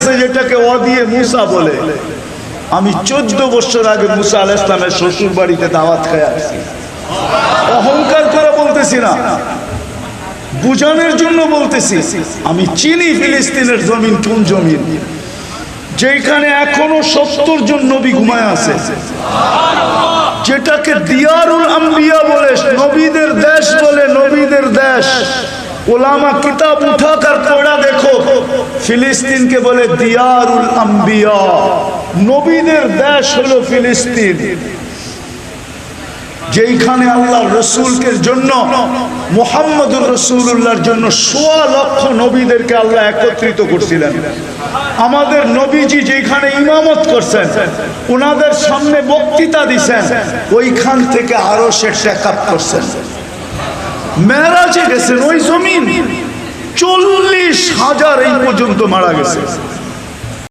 যেটাকে অ দিয়ে মুসা বলে। আমি 14 বছর আগে মুসা আলাইহিস সালামের শ্বশুর বাড়িতে দাওয়াত খেয়ে আসছি। অহংকার করে বলতেছি না, বুঝানোর জন্য বলতেছি। আমি চিনি ফিলিস্তিনের জমিন কোন জমিন, যেখানে এখনো 70 জন নবী ঘুমায় আছে, যেটাকে দিয়ারুল আম্বিয়া বলে, নবীদের দেশ বলে, নবীদের দেশ। ওলামা কিতাব উঠাকার পড়া দেখো, ফিলিস্তিনকে বলে দিয়ারুল আম্বিয়া, নবীদের দেশ হলো ফিলিস্তিন। যেখানে আল্লাহ রসুলকে জন্য, মুহাম্মদুর রাসূলুল্লাহর জন্য 1.25 লক্ষ নবীদেরকে আল্লাহ একত্রিত করছিলেন। আমাদের নবীজি যেখানে ইমামত করছেন, ওনাদের সামনে বক্তৃতা দিছেন, ওইখান থেকে আরো সে টেকআপ করছেন। মেরাজে গেছেন, ওই জমিন 40,000 এই পর্যন্ত মারা গেছে।